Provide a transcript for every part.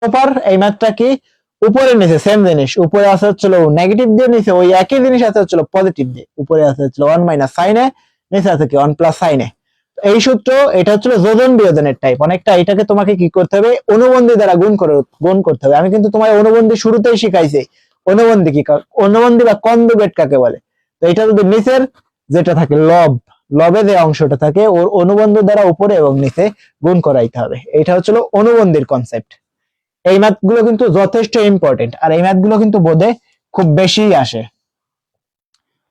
Proper এই ম্যাথটা কি উপরে নিচে সেম জিনিস, উপরে আছে হচ্ছিল নেগেটিভ দিয়ে, নিচে ওই একই জিনিস আছে হচ্ছিল পজিটিভ দিয়ে। উপরে আছে হচ্ছিল 1 মাইনাস সাইনে, নিচে আছে কি 1 প্লাস সাইনে। এই সূত্র এটা হচ্ছিল যোজন বিয়োজনের টাইপ। অনেকটা এটাকে তোমাকে কি করতে হবে, অনুবন্ধী দ্বারা গুণ করতে হবে। আমি কিন্তু তোমার অনুবন্ধী শুরুতেই শিখাইছি। অনুবন্ধী কি, অনুবন্ধী বা কনজুগেট কাকে বলে। তো এটা যদি নিচের যেটা থাকে লব, লবে যে অংশটা থাকে ওর অনুবন্ধ দ্বারা উপরে এবং নিচে গুণ করাইতে হবে। এটা হচ্ছিল অনুবন্ধীর কনসেপ্ট। এই ম্যাথ গুলো কিন্তু যথেষ্ট ইম্পর্টেন্ট, আর এই ম্যাথ গুলো কিন্তু বোধে খুব বেশি আসে।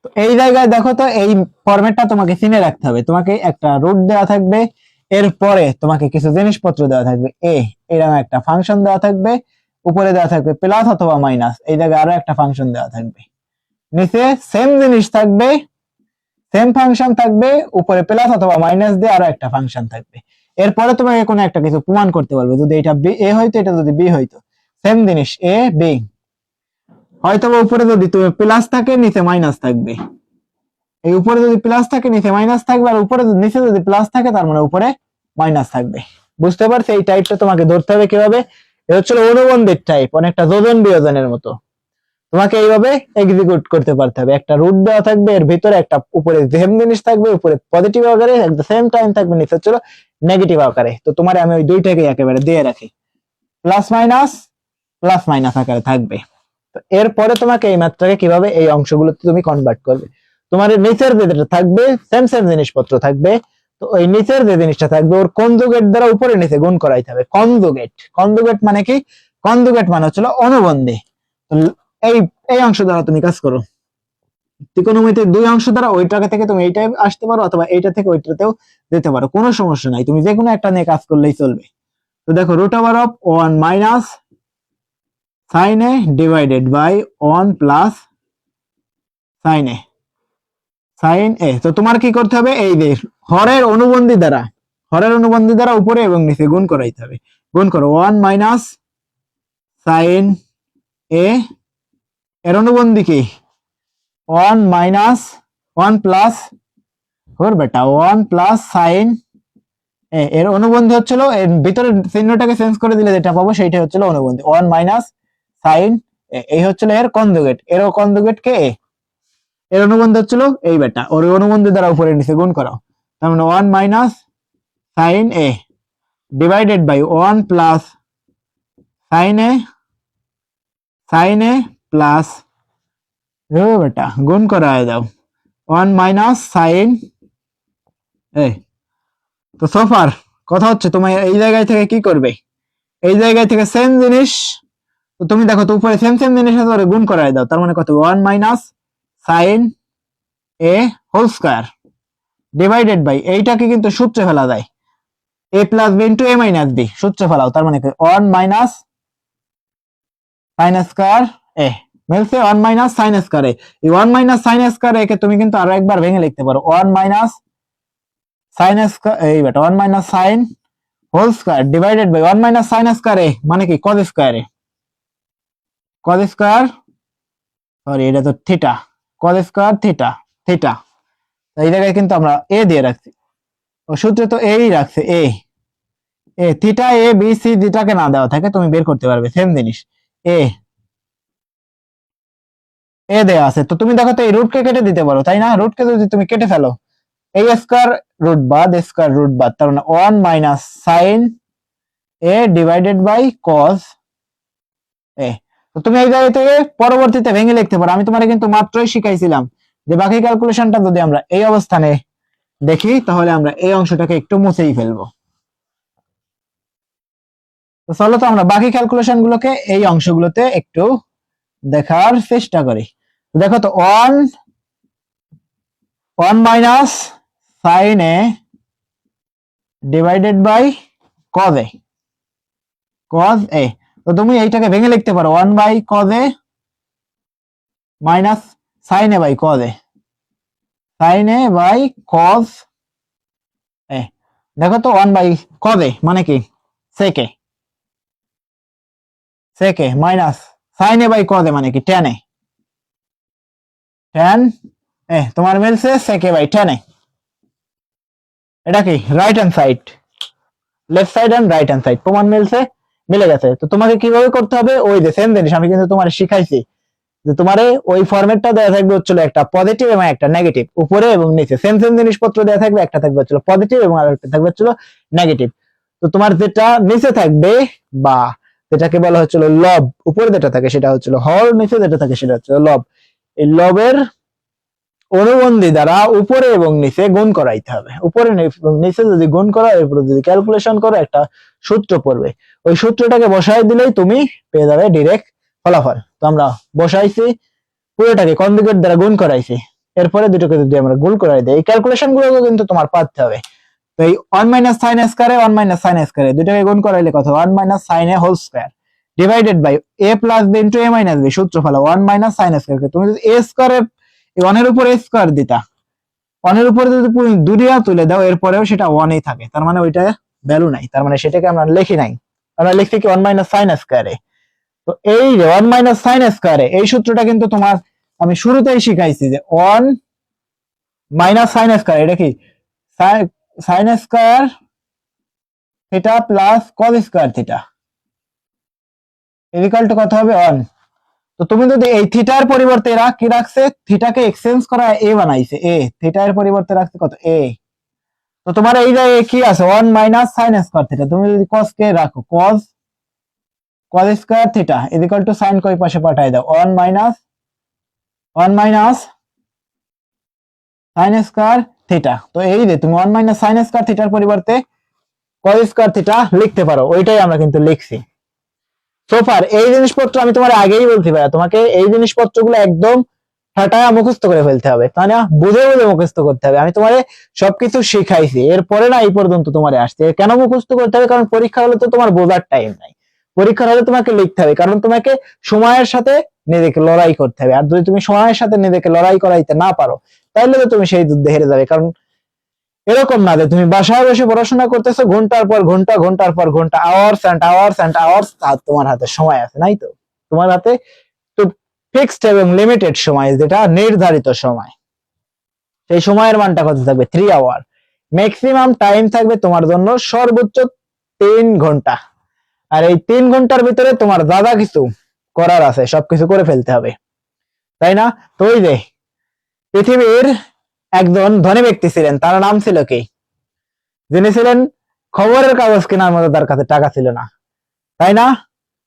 তো এই জায়গায় দেখো তো, এই ফরম্যাটটা তোমাকে চিনে রাখতে হবে। তোমাকে একটা রুট দেওয়া থাকবে, এরপরে তোমাকে কিছু জিনিসপত্র দেওয়া থাকবে, এরকম একটা ফাংশন দেওয়া থাকবে, উপরে দেওয়া থাকবে প্লাস অথবা মাইনাস, এই জায়গায় আরো একটা ফাংশন দেওয়া থাকবে, নিচে সেম জিনিস থাকবে, সেম ফাংশন থাকবে, উপরে প্লাস অথবা মাইনাস দিয়ে আরো একটা ফাংশন থাকবে। এরপরে তোমাকে কোনো একটা কিছু প্রমাণ করতে পারবে, যদি এটা এ হইতো, এটা যদি বি হইতো, সেম জিনিস এ বি, হয়তো উপরে যদি তুমি প্লাস থাকে নিচে মাইনাস থাকবে, এই উপরে যদি প্লাস থাকে নিচে মাইনাস থাকবে, আর উপরে নিচে যদি প্লাস থাকে তার মানে উপরে মাইনাস থাকবে। বুঝতে পারছো? এই টাইপটা তোমাকে ধরতে হবে কিভাবে। এটা হচ্ছে অনুবন্ধের টাইপ, অনেকটা যোজন বিয়োজনের মতো। তোমাকে এইভাবে এক্সিকিউট করতে পারতে হবে। একটা রুট দেওয়া থাকবে, এর ভিতরে একটা উপরে সেম জিনিস থাকবে, উপরে পজিটিভ আকারে, এট দ্য সেম টাইম থাকবে নিচে হচ্ছে নেগেটিভ আকারে। তো তোমার আমি ওই দুইটাকে একেবারে দিয়ে রাখি, প্লাস মাইনাস আকারে থাকবে। তো এরপরে তোমাকে এই ম্যাথটাকে কিভাবে এই অংশগুলোতে তুমি কনভার্ট করবে। তোমার নিচের যেটা থাকবে সেম সেম জিনিসপত্র থাকবে, তো ওই নিচের যে জিনিসটা থাকবে ওর কনজুগেট দ্বারা উপরে নিচে গুণ করাইতে হবে। কনজুগেট মানে কি, কনজুগেট মানে হচ্ছে অনুবন্ধী। এই এই অংশ দ্বারা তুমি কাজ করো, ত্রিকোণমিতির দুই অংশ দ্বারা ওইটা থেকে তুমি এইটাই আসতে পারো, অথবা এইটা থেকে ওইটাতেও যেতে পারো, কোনো সমস্যা নাই, তুমি যে কোনো একটা নিয়ে কাজ করলেই চলবে। তো দেখো root over of 1 minus sine A divided by 1 plus sine A, তো তোমার কি করতে হবে, এই যে হরের অনুবন্ধী দ্বারা উপরে এবং নিচে গুণ করাইতে হবে। গুণ করো 1 মাইনাস সাইন এ, এর অনুবন্ধী কি 1 মাইনাস 1 প্লাস 1 প্লাস সাইন এর অনুবন্ধী হচ্ছিল, এর ভিতরের চিহ্নটাকে চেঞ্জ করে দিলে যেটা পাবো সেইটা হচ্ছিল অনুবন্ধী 1 মাইনাস সাইন এই হচ্ছিল এর কনজুগেট, এর কনজুগেট কে এর অনুবন্ধ হচ্ছিল এই বেটা, ওর অনুবন্ধী দ্বারা উপরে নিচে গুণ করো, তার মানে 1 minus sine A divided by 1 plus sine A plus beta গুণ করা দাও 1 মাইনাস সাইন এ। তো সোফার কথা হচ্ছে তোমার এই জায়গায় থেকে কি করবে, এই জায়গায় থেকে সেম জিনিস, তো তুমি দেখো তো উপরে সেম সেম জিনিস আছে গুণ করায় দাও, তার মানে কত 1 minus sine A whole square divided by, এইটাকে কিন্তু সূত্রে ফেলা যায়, A plus B into A minus B, সূত্রে ফেলাও, তার মানে 1 মাইনাস সাইন স্কয়ার এ মিলছে 1 মাইনাস সাইন স্কয়ার এ। এই 1 মাইনাস সাইন স্কয়ার এ কে তুমি কিন্তু আরো একবার ভেঙে লিখতে পারো, 1 মাইনাস সাইন স্কয়ার এই beta 1 minus sine whole square divided by 1 minus sine square A মানে কি কজ স্কয়ার এ, সরি এটা তো থিটা, কজ স্কয়ার থিটা। এই জায়গায় কিন্তু আমরা এ দিয়ে রাখছি, ও সূত্রে তো এই রাখছে এ থিটা এ বি সি যেটাকে না দেওয়া থাকে তুমি বের করতে পারবে সেম জিনিস, এ দেওয়া আছে। তো তুমি দেখো তো এই রুটকে কেটে দিতে পারো, তাই না? রুটকে যদি তুমি কেটে ফেলো, এই স্কয়ার রুট বাদ, তার মানে 1 minus sine A divided by cos A. তো তুমি এই জায়গা থেকে পরবর্তীতে ভেঙে লিখতে পারো। আমি তোমারে কিন্তু মাত্রই শিখাইছিলাম যে বাকি ক্যালকুলেশনটা যদি আমরা এই অবস্থানে দেখি তাহলে আমরা এই অংশটাকে একটু মুছেই ফেলবো। তো চলো তো আমরা বাকি ক্যালকুলেশন গুলোকে এই অংশগুলোতে একটু দেখার চেষ্টা করি। দেখো তো 1 minus sine A divided by cos A, তো তুমি এইটাকে ভেঙে লিখতে পারো 1 by cos A minus sine A by cos A. দেখো তো 1 বাই কজ এ মানে কি sec minus sine A by cos A মানে কি ট্যান এ তোমার মিলছে সেকে বাই ট্যান এ। এটা কি right hand side, left side and right hand side প্রমাণ মিলছে। মিলে গেছে। তো তোমাকে কিভাবে করতে হবে, ওই যে সেম জিনিস আমি কিন্তু তোমার শিখাইছি, যে তোমারে ওই ফরম্যাটটা দেওয়া থাকবে হচ্ছিল একটা পজিটিভ এবং একটা নেগেটিভ, উপরে এবং নিচে সেম সেম জিনিসপত্র দেওয়া থাকবে, একটা থাকবে হচ্ছিল পজিটিভ এবং আরেকটা থাকবে হচ্ছিল নেগেটিভ। তো তোমার যেটা নিচে থাকবে বা যেটাকে বলা হচ্ছিল লব, উপরে যেটা থাকে সেটা হচ্ছিল হর, নিচে যেটা থাকে সেটা হচ্ছিল লব। এই লবের অনুবন্ধী দ্বারা উপরে এবং নিচে গুণ করাইতে হবে। উপরে এবং নিচে যদি গুণ করা, এরপরে যদি ক্যালকুলেশন করো, একটা সূত্র পড়বে, ওই সূত্রটাকে বসাই দিলেই তুমি পেয়ে যাবে ডিরেক্ট ফলাফল। তো আমরা বসাইছি, পুরোটাকে কনজুগেট দ্বারা গুণ করাইছি, এরপরে দুটোকে যদি আমরা গুণ করাই দিই, এই ক্যালকুলেশন গুলো কিন্তু তোমার পারতে হবে। তো এই 1 মাইনাস সাইন এ স্কয়ারে 1 মাইনাস সাইন এ স্কয়ারে দুটোকে গুণ করাইলে কত, 1 minus sine A whole square divided by A plus B into A minus B, সূত্র ফেলো 1 মাইনাস সাইন এ স্কয়ার। তুমি যদি এ স্কয়ারে 1 এর উপর এ স্কয়ার দিতা, 1 এর উপরে যদি দুইটা তুলে দাও, এরপরেও সেটা 1 এই থাকে, তার মানে ওইটা ভ্যালু নাই, তার মানে সেটাকে আমরা লিখি নাই, আমরা লিখছি কি 1 মাইনাস সাইন এ স্কয়ারে। তো এই 1 মাইনাস সাইন স্কয়ারে এই সূত্রটা কিন্তু তোমার আমি শুরুতেই শিখাইছি, যে 1 মাইনাস সাইন স্কয়ার, এটা কি sine square theta plus cos square theta equal two কত হবে 1। তো তুমি যদি এই থিটার পরিবর্তে কি রাখছে, থিটাকে এক্সচেঞ্জ করা এ বানাইছে, এ থিটার পরিবর্তে রাখছে কত এ। তো তোমার এই যে কি আছে 1 মাইনাস সাইন স্কয়ার থিটা, তুমি যদি কস কে রাখো, cos square theta equal to sine কই পাশে পাঠাই দাও, 1 মাইনাস সাইন স্কয়ার থিটা। তো এই যে তুমি 1 মাইনাস সাইন স্কয়ার থিটার পরিবর্তে কস স্কয়ার থিটা লিখতে পারো, ওইটাই আমরা কিন্তু লিখছি। সোফার এই জিনিসপত্র আমি তোমার আগেই বলতে পারি, তোমাকে এই জিনিসপত্রগুলো একদম ঠাটায়া মুখস্থ করে ফেলতে হবে, তাই না, বুঝে বুঝে মুখস্থ করতে হবে। আমি তোমারে সবকিছু শিখাইছি, এরপরে না এই পর্যন্ত তোমারে আসছে। কেন মুখস্থ করতে হবে, কারণ পরীক্ষা হলে তো তোমার বোঝার টাইম নাই, পরীক্ষার হলে তোমাকে লিখতে হবে, কারণ তোমাকে সময়ের সাথে নিজেকে লড়াই করতে হবে। আর যদি তুমি সময়ের সাথে নিজেকে লড়াই করাইতে না পারো, তাহলে তো তুমি সেই যুদ্ধে হেরে যাবে। কারণ এরকম না যে তুমি বাসায় বসে পড়াশোনা করতেছো ঘন্টার পর ঘন্টা, ঘন্টার পর ঘন্টা, hours and hours and hours, আর তোমার হাতে সময় আছে নাই, তো তোমার হাতে তো ফিক্সড এবং লিমিটেড সময়, যেটা নির্ধারিত সময়, সেই সময়ের মানটা কত থাকবে 3 আওয়ার। ম্যাক্সিমাম টাইম থাকবে তোমার জন্য সর্বোচ্চ 3 ঘন্টা। আর এই 3 ঘন্টার ভিতরে তোমার দাদা কিছু করার আছে, সবকিছু করে ফেলতে হবে, তাই না। তো ওই যে পৃথিবীর একজন ধনী ব্যক্তি ছিলেন, তার নাম ছিল কি, যিনি ছিলেন খবরের কাগজ কেনার মতো তার কাছে টাকা ছিল না, তাই না।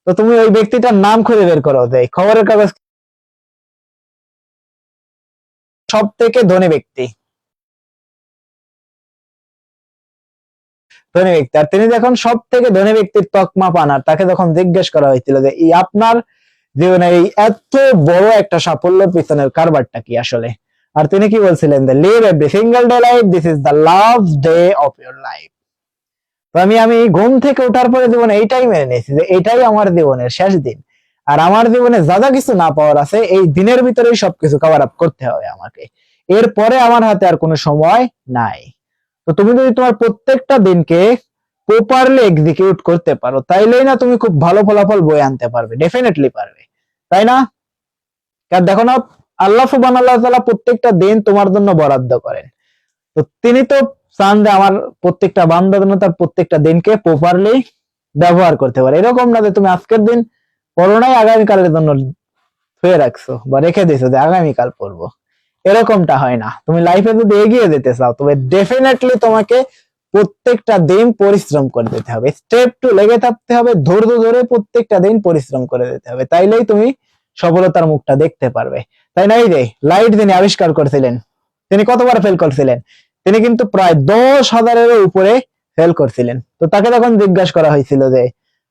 তো তুমি ওই ব্যক্তিটার নাম খুঁজে বের করো, যে খবরের কাগজ সব থেকে ধনী ব্যক্তি, আর তিনি যখন সব থেকে ধনী ব্যক্তির তকমা পান, আর তাকে যখন জিজ্ঞেস করা হয়েছিল যে এই আপনার জীবনে এই এত বড় একটা সাফল্যের পিছনের কারবারটা কি আসলে, আর তিনি কি বলছিলেন, যে live every single day life, this is the last day of your life. তো আমি ঘুম থেকে ওঠার পরে জীবনে এইটাই মেনে নিয়েছি, যে এটাই আমার জীবনের শেষ দিন, আর আমার জীবনে যা যা কিছু না পাওয়ার আছে এই দিনের ভিতরেই সবকিছু কভার আপ করতে হবে আমাকে, এরপরে আমার হাতে আর কোনো সময় নাই। তো তুমি যদি তোমার প্রত্যেকটা দিনকে প্রপারলি এক্সিকিউট করতে পারো, তাইলেই না তুমি খুব ভালো ফলাফল বয়ে আনতে পারবে, ডেফিনেটলি পারবে, তাই না। কারণ দেখো না, আল্লাহ সুবহানাহু ওয়া তাআলা প্রত্যেকটা দিন তোমার জন্য বরাদ্দ করেন। তো তিনি তো চান যে আমার প্রত্যেকটা বান্দা যেন তার প্রত্যেকটা দিনকে প্রপারলি ব্যবহার করতে পারে। এরকম না যে তুমি আজকের দিন পড়ো নাই, আগামীকালের জন্য শুয়ে রাখছো বা রেখে দিয়েছো যে আগামীকাল পড়বো, এরকমটা হয় না। তুমি লাইফে যদি এগিয়ে যেতে চাও, তবে ডেফিনেটলি তোমাকে প্রত্যেকটা দিন পরিশ্রম করে দিতে হবে, স্টেপ টু লেগে থাকতে হবে, ধৈর্য ধরে প্রত্যেকটা দিন পরিশ্রম করে দিতে হবে, তাইলেই তুমি সফলতার মুখটা দেখতে পারবে, তাই না। এই যে লাইট যিনি আবিষ্কার করেছিলেন, তিনি কতবার ফেল করছিলেন, তিনি কিন্তু প্রায় 10,000-এর উপরে ফেল করছিলেন। তো তাকে যখন জিজ্ঞাসা করা হয়েছিল যে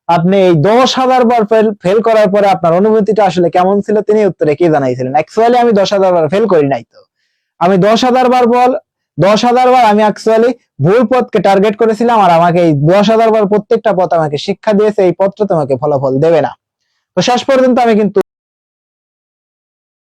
আপনি এই 10,000 বার ফেল করার পরে আপনার অনুভূতিটা আসলে কেমন ছিল, তিনি উত্তরে কি জানাইছিলেন, অ্যাকচুয়ালি আমি 10,000 বার ফেল করি নাই, তো আমি 10,000 বার 10,000 বার আমি অ্যাকচুয়ালি ভুল পথকে টার্গেট করেছিলাম, আর আমাকে এই 10,000 বার প্রত্যেকটা পথ আমাকে শিক্ষা দিয়েছে, এই পথটা তোমাকে ফলাফল দেবে না। তো শেষ পর্যন্ত আমি কিন্তু